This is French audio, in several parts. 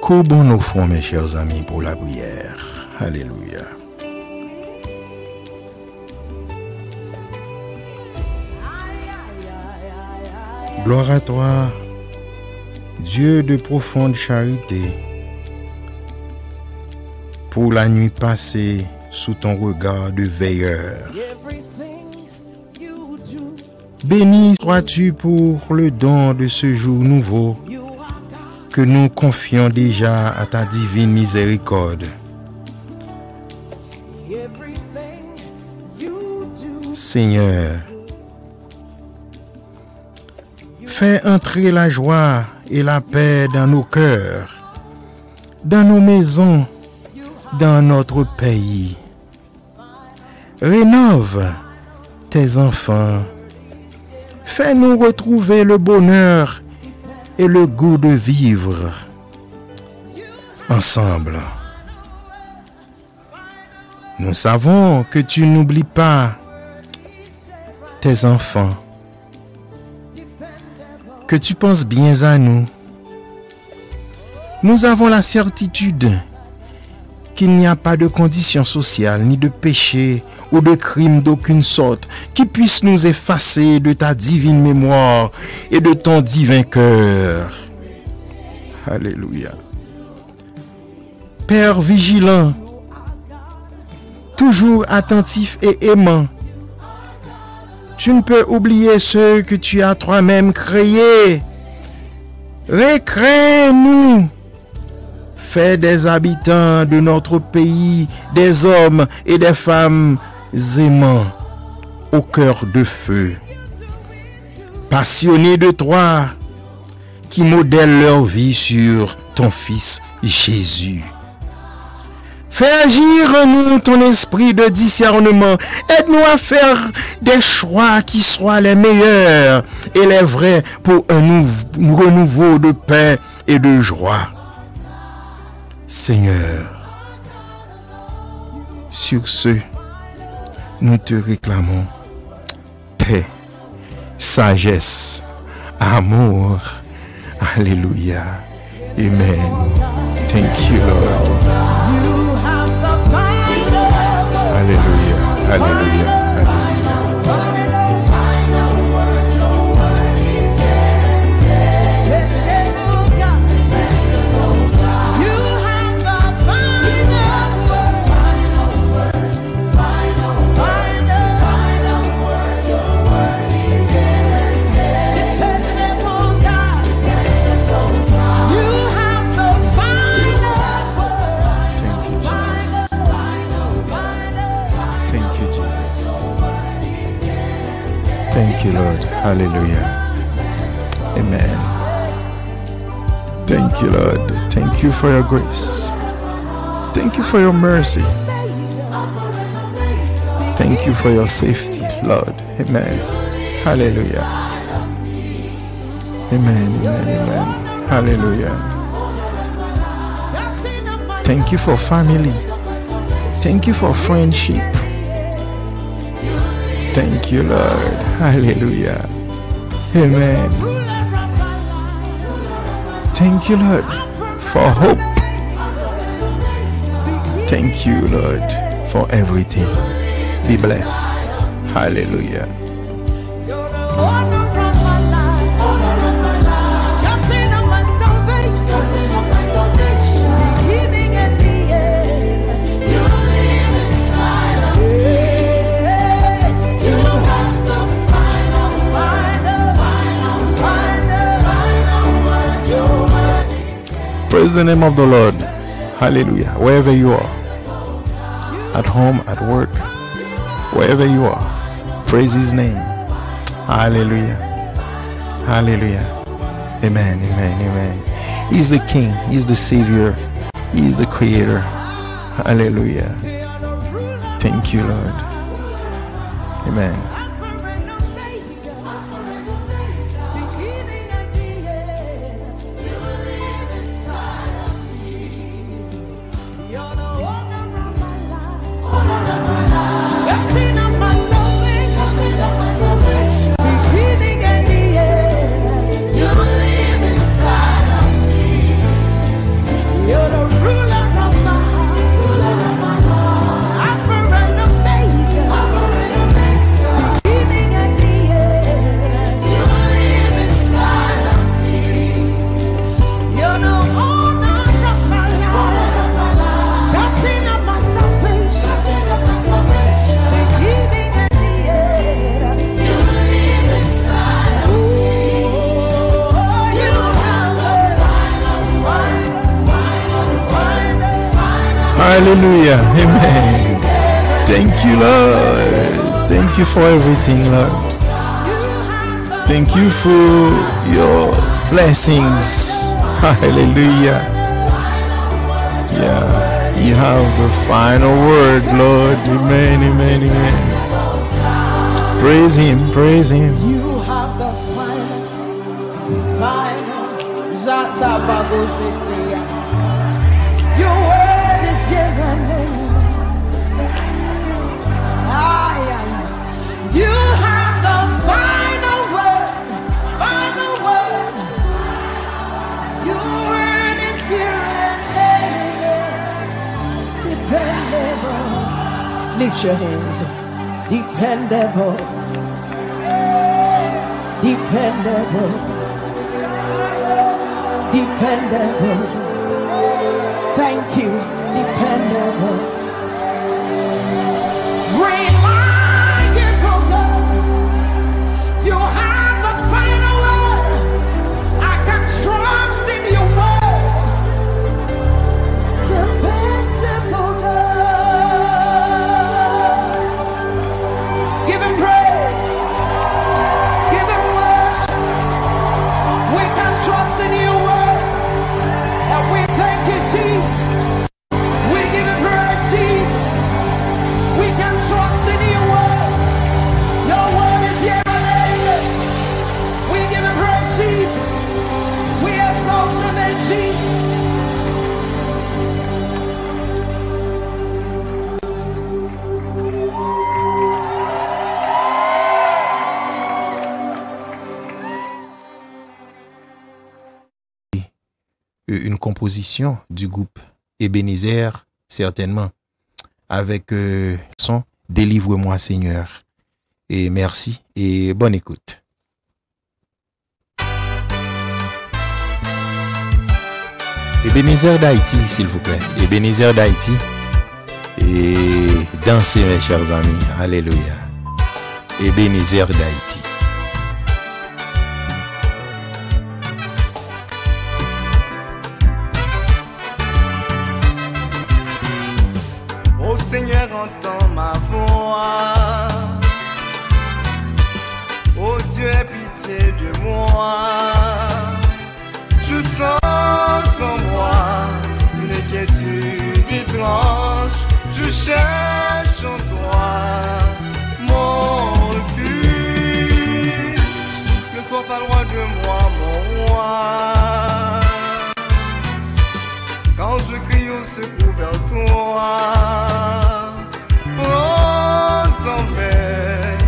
Courbons nos fronts, mes chers amis, pour la prière. Alléluia. Gloire à toi, Dieu de profonde charité, pour la nuit passée sous ton regard de veilleur. Béni sois-tu pour le don de ce jour nouveau que nous confions déjà à ta divine miséricorde. Seigneur, fais entrer la joie et la paix dans nos cœurs, dans nos maisons, dans notre pays. Rénove tes enfants. Fais-nous retrouver le bonheur et le goût de vivre ensemble. Nous savons que tu n'oublies pas tes enfants, que tu penses bien à nous. Nous avons la certitude qu'il n'y a pas de condition sociale, ni de péché ou de crime d'aucune sorte qui puisse nous effacer de ta divine mémoire et de ton divin cœur. Alléluia. Père vigilant, toujours attentif et aimant, tu ne peux oublier ceux que tu as toi-même créés. Recrée-nous. Fais des habitants de notre pays des hommes et des femmes aimants, au cœur de feu, passionnés de toi, qui modèlent leur vie sur ton Fils Jésus. Fais agir en nous ton esprit de discernement. Aide-nous à faire des choix qui soient les meilleurs et les vrais pour un renouveau de paix et de joie. Seigneur, sur ce, nous te réclamons paix, sagesse, amour. Alléluia. Amen. Thank you, Lord. Alléluia. Alléluia. Thank you, Lord. Hallelujah. Amen. Thank you, Lord. Thank you for your grace. Thank you for your mercy. Thank you for your safety, Lord. Amen. Hallelujah. Amen. Amen. Amen. Hallelujah. Thank you for family. Thank you for friendship. Thank you, Lord. Hallelujah. Amen. Thank you, Lord, for hope. Thank you, Lord, for everything. Be blessed. Hallelujah. Praise the name of the Lord. Hallelujah. Wherever you are, at home, at work, wherever you are, praise His name. Hallelujah. Hallelujah. Amen. Amen. Amen. He's the King. He's the Savior. He's the Creator. Hallelujah. Thank you, Lord. Amen. Hallelujah. Amen. Thank you, Lord. Thank you for everything, Lord. Thank you for your blessings. Hallelujah. Yeah, you have the final word, Lord. Amen, amen, amen. Praise Him, praise Him. You have the final. Your word is here and there. You have the final word, final word. Your word is here and there. Dependable. Lift your hands. Dependable. Dependable. Dependable. Thank you. Dependable. Reliable God. You have the final word. I can trust in your word. Dependable God. Give him praise. Give him worship. We can trust in your word. And we thank you, Jesus. We give him praise, Jesus. We can trust in your word. Your word is here and amen. We give him praise, Jesus. We exalt your name, Jesus. Une composition du groupe Ebenezer, certainement, avec son Délivre-moi Seigneur. Et merci et bonne écoute. Ebenezer d'Haïti, s'il vous plaît. Ebenezer d'Haïti. Et dansez, mes chers amis. Alléluia. Ebenezer d'Haïti. Ô Seigneur, entends ma voix. Ô Dieu, aie pitié de moi. Je sens en moi une inquiétude étrange. Je cherche en toi mon refuge. Ne sois pas loin de moi, mon roi. Quand je crie au secours vers toi, prends en main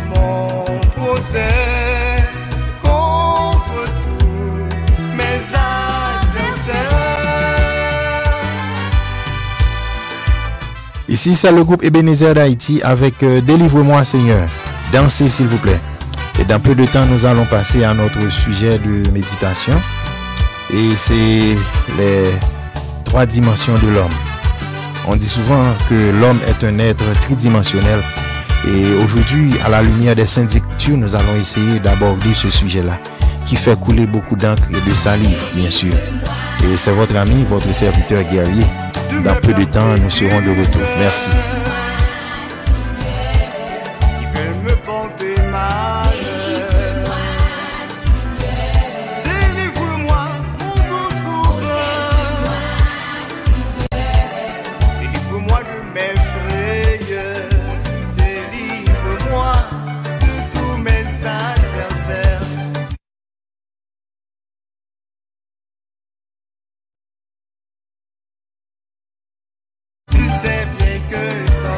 mon procès contre tous mes adversaires. Ici, c'est le groupe Ebenezer d'Haïti avec Délivre-moi Seigneur. Dansez, s'il vous plaît. Et dans peu de temps, nous allons passer à notre sujet de méditation. Et c'est les 3 dimensions de l'homme. On dit souvent que l'homme est un être tridimensionnel. Et aujourd'hui, à la lumière des Saintes Écritures, nous allons essayer d'aborder ce sujet-là, qui fait couler beaucoup d'encre et de salive, bien sûr. Et c'est votre ami, votre serviteur guerrier. Dans peu de temps, nous serons de retour. Merci. Qui veut me porter malheur. Délivre-moi, mon doux sauveur. Délivre-moi de mes frayeurs. Délivre-moi de tous mes adversaires. Tu sais bien que sans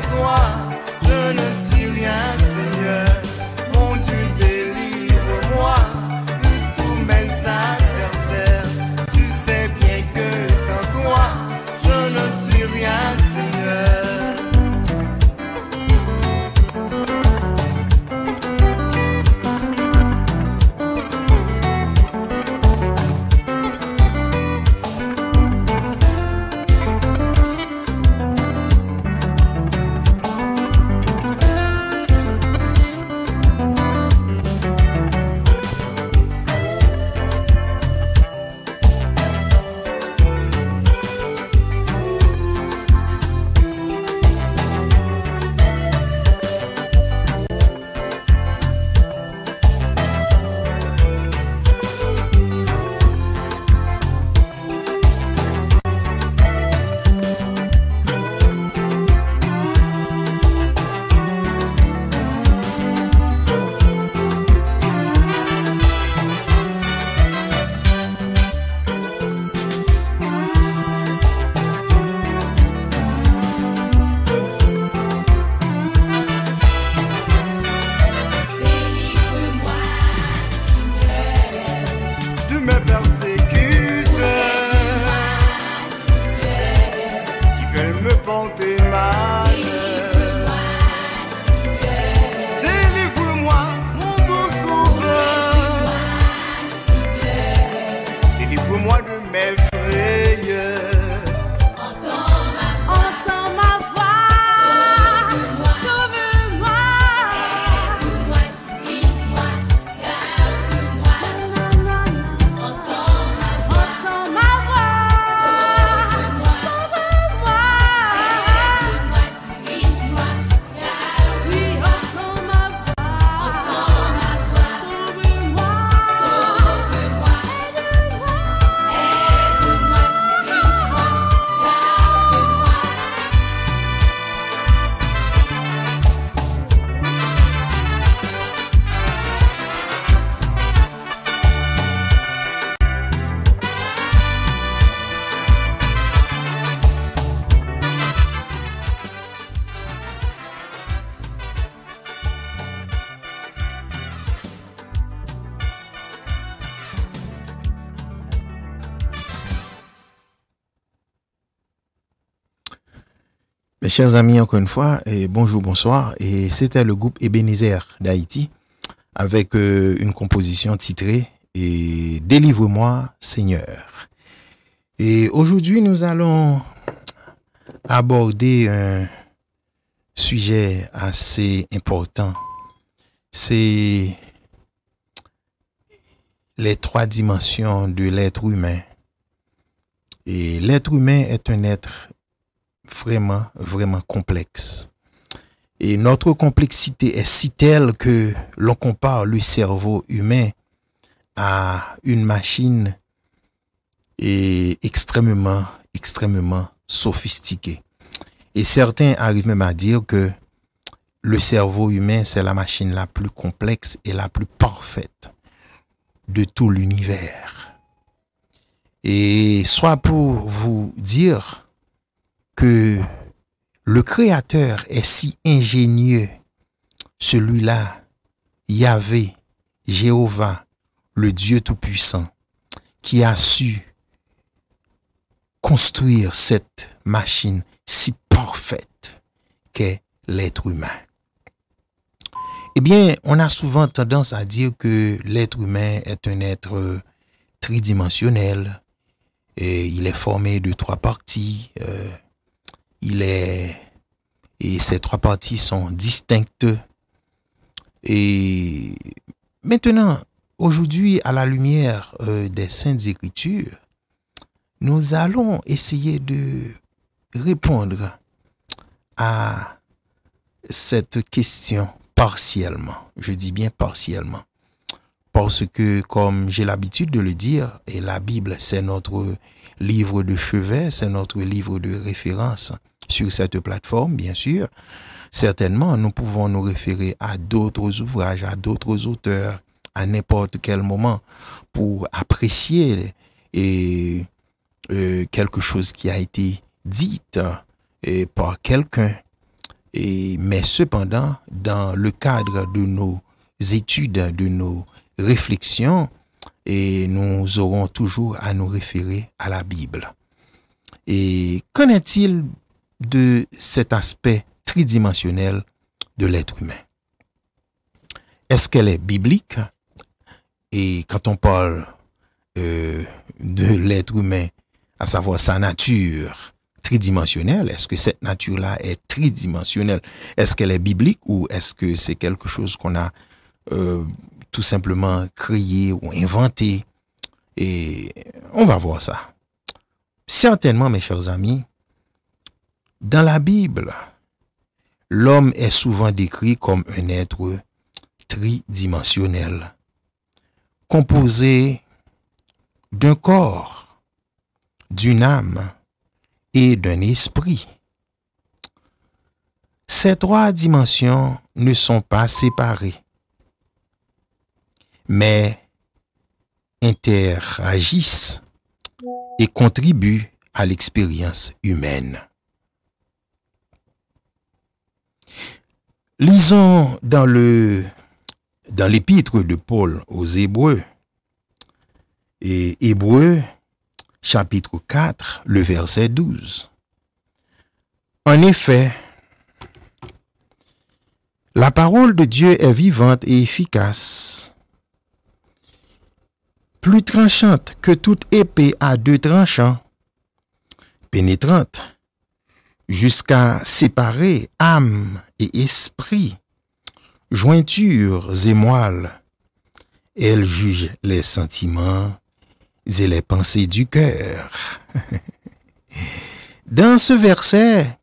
Mes chers amis, encore une fois, et bonjour, bonsoir. Et c'était le groupe Ebenezer d'Haïti avec une composition titrée et Délivre-moi, Seigneur. Et aujourd'hui, nous allons aborder un sujet assez important. C'est les trois dimensions de l'être humain. Et l'être humain est un être vraiment complexe. Et notre complexité est si telle que l'on compare le cerveau humain à une machine extrêmement sophistiquée. Et certains arrivent même à dire que le cerveau humain, c'est la machine la plus complexe et la plus parfaite de tout l'univers. Et soit pour vous dire que le Créateur est si ingénieux, celui-là, Yahvé, Jéhovah, le Dieu Tout-Puissant, qui a su construire cette machine si parfaite qu'est l'être humain. Eh bien, on a souvent tendance à dire que l'être humain est un être tridimensionnel, et il est formé de trois parties, et ces trois parties sont distinctes. Et maintenant, aujourd'hui, à la lumière des Saintes Écritures, nous allons essayer de répondre à cette question partiellement. Je dis bien partiellement. Parce que, comme j'ai l'habitude de le dire, et la Bible, c'est notre livre de chevet, c'est notre livre de référence sur cette plateforme, bien sûr. Certainement, nous pouvons nous référer à d'autres ouvrages, à d'autres auteurs, à n'importe quel moment, pour apprécier quelque chose qui a été dit par quelqu'un. Mais cependant, dans le cadre de nos études, de nos réflexions, et nous aurons toujours à nous référer à la Bible. Et qu'en est-il de cet aspect tridimensionnel de l'être humain? Est-ce qu'elle est biblique? Et quand on parle de l'être humain, à savoir sa nature tridimensionnelle, est-ce que cette nature-là est tridimensionnelle? Est-ce qu'elle est biblique ou est-ce que c'est quelque chose qu'on a tout simplement créé ou inventé? Et on va voir ça. Certainement, mes chers amis, dans la Bible, l'homme est souvent décrit comme un être tridimensionnel, composé d'un corps, d'une âme et d'un esprit. Ces trois dimensions ne sont pas séparées, mais interagissent et contribuent à l'expérience humaine. Lisons dans l'épître de Paul aux Hébreux, et Hébreux chapitre 4, le verset 12. En effet, la parole de Dieu est vivante et efficace, plus tranchante que toute épée à deux tranchants, pénétrante jusqu'à séparer âme et esprit, jointures et moelle. Elle juge les sentiments et les pensées du cœur. Dans ce verset,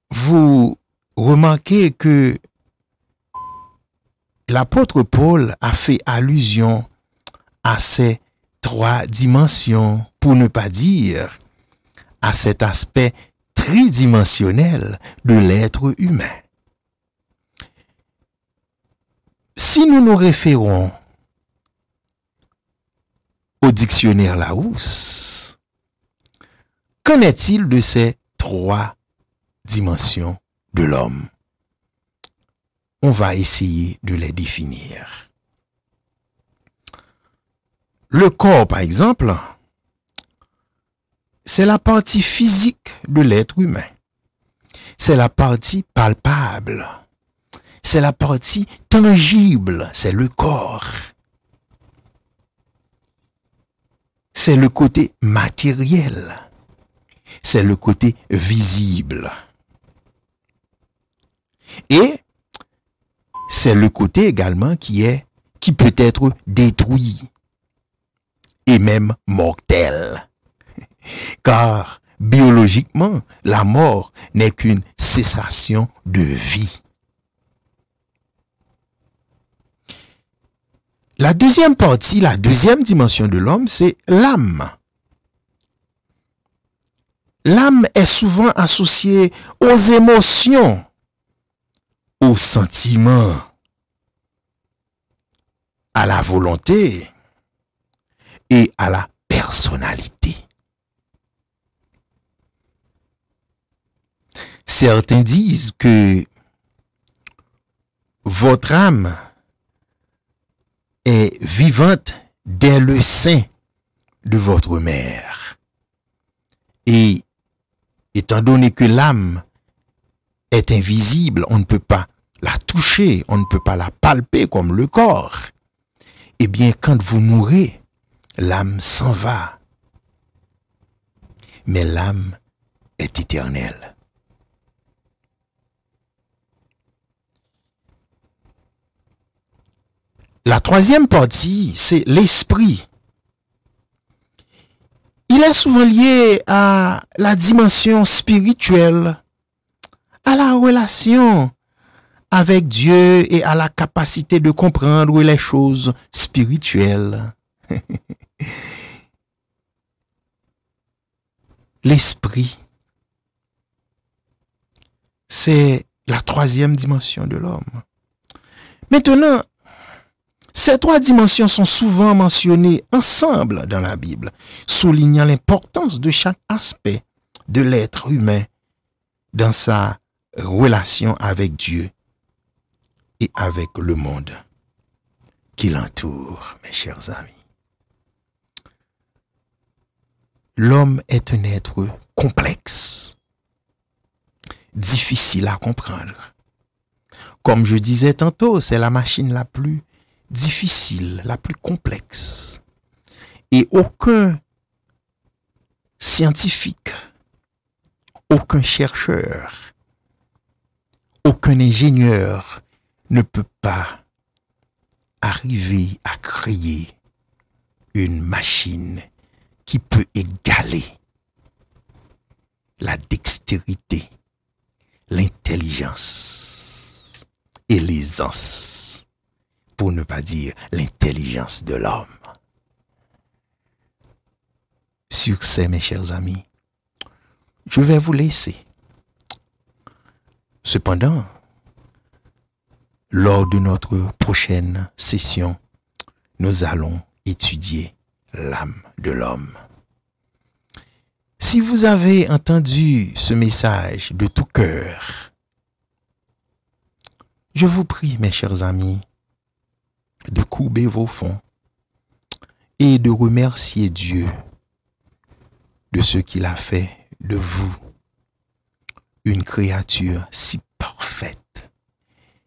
vous remarquez que l'apôtre Paul a fait allusion à ces trois dimensions, pour ne pas dire à cet aspect tridimensionnel de l'être humain. Si nous nous référons au dictionnaire Larousse, qu'en est-il de ces trois dimensions de l'homme? On va essayer de les définir. Le corps, par exemple, c'est la partie physique de l'être humain. c'est la partie palpable. C'est la partie tangible, c'est le corps. C'est le côté matériel. C'est le côté visible. Et c'est le côté également qui peut être détruit et même mortel. Car biologiquement, la mort n'est qu'une cessation de vie. La deuxième partie, la deuxième dimension de l'homme, c'est l'âme. L'âme est souvent associée aux émotions, aux sentiments, à la volonté et à la personnalité. Certains disent que votre âme est vivante dès le sein de votre mère. Et étant donné que l'âme est invisible, on ne peut pas la toucher, on ne peut pas la palper comme le corps. Eh bien, quand vous mourrez, l'âme s'en va. Mais l'âme est éternelle. La troisième partie, c'est l'esprit. Il est souvent lié à la dimension spirituelle, à la relation avec Dieu et à la capacité de comprendre les choses spirituelles. L'esprit, c'est la troisième dimension de l'homme. Maintenant, ces trois dimensions sont souvent mentionnées ensemble dans la Bible, soulignant l'importance de chaque aspect de l'être humain dans sa relation avec Dieu et avec le monde qui l'entoure, mes chers amis. L'homme est un être complexe, difficile à comprendre. Comme je disais tantôt, c'est la machine la plus difficile, la plus complexe. Et aucun scientifique, aucun chercheur, aucun ingénieur ne peut pas arriver à créer une machine qui peut égaler la dextérité, l'intelligence et l'aisance, pour ne pas dire l'intelligence de l'homme. Sur ce, mes chers amis, je vais vous laisser. Cependant, lors de notre prochaine session, nous allons étudier l'âme de l'homme. Si vous avez entendu ce message de tout cœur, je vous prie, mes chers amis, de courber vos fronts et de remercier Dieu de ce qu'il a fait de vous une créature si parfaite,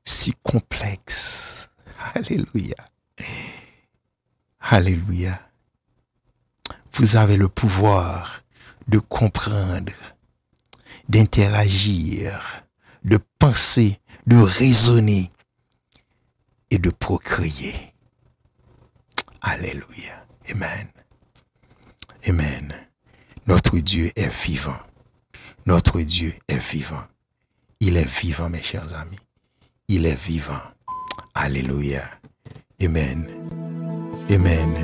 si complexe. Alléluia. Alléluia. Vous avez le pouvoir de comprendre, d'interagir, de penser, de raisonner et de procréer. Alléluia. Amen. Amen. Notre Dieu est vivant. Notre Dieu est vivant. Il est vivant, mes chers amis. Il est vivant. Alléluia. Amen. Amen.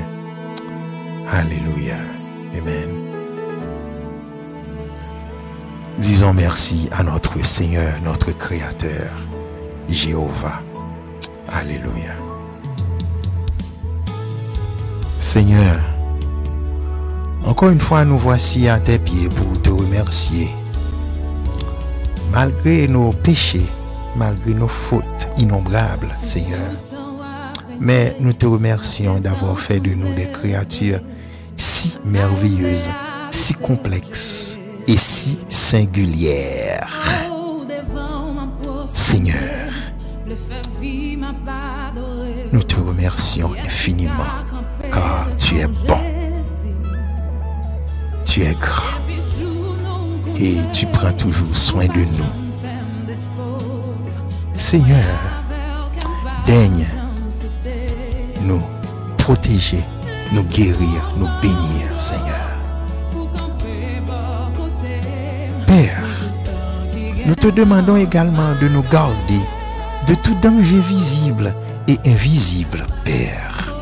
Alléluia. Amen. Disons merci à notre Seigneur, notre Créateur, Jéhovah. Alléluia. Seigneur, encore une fois, nous voici à tes pieds pour te remercier. Malgré nos péchés, malgré nos fautes innombrables, Seigneur, mais nous te remercions d'avoir fait de nous des créatures si merveilleuses, si complexes et si singulières. Seigneur, nous te remercions infiniment car tu es bon, tu es grand et tu prends toujours soin de nous. Seigneur, daigne nous protéger, nous guérir, nous bénir, Seigneur. Père, nous te demandons également de nous garder de tout danger visible et invisible, Père.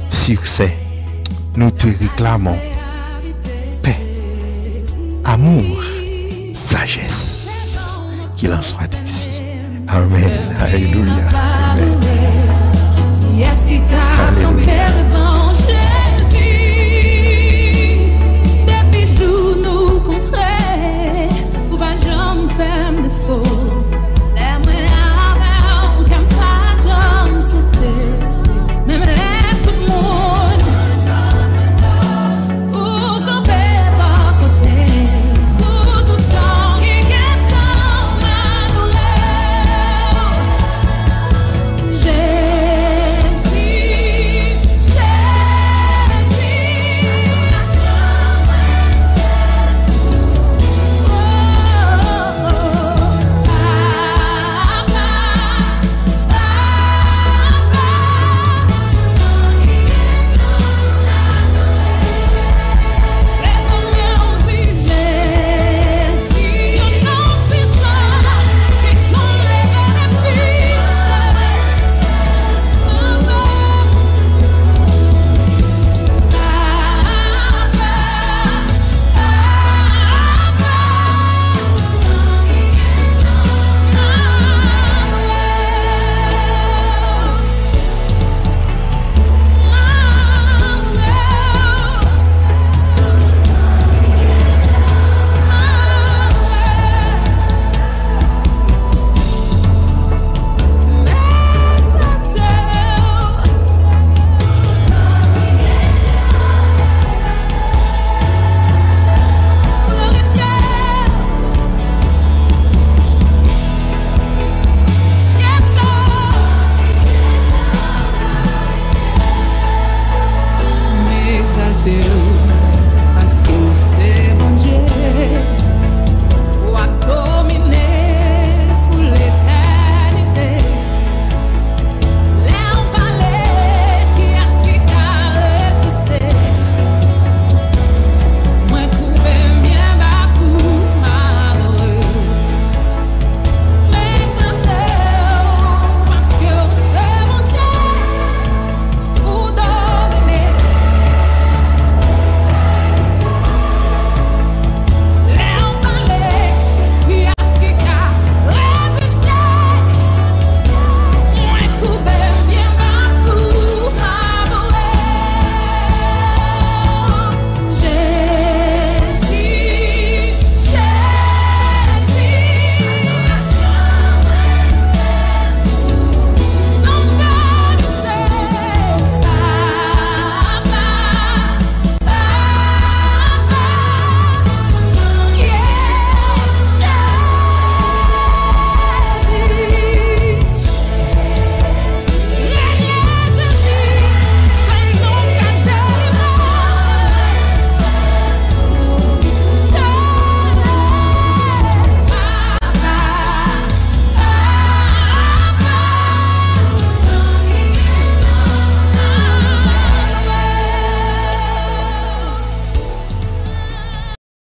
Succès, nous te réclamons. Paix, amour, sagesse, qu'il en soit ainsi. Amen. Alléluia. Amen. Alléluia.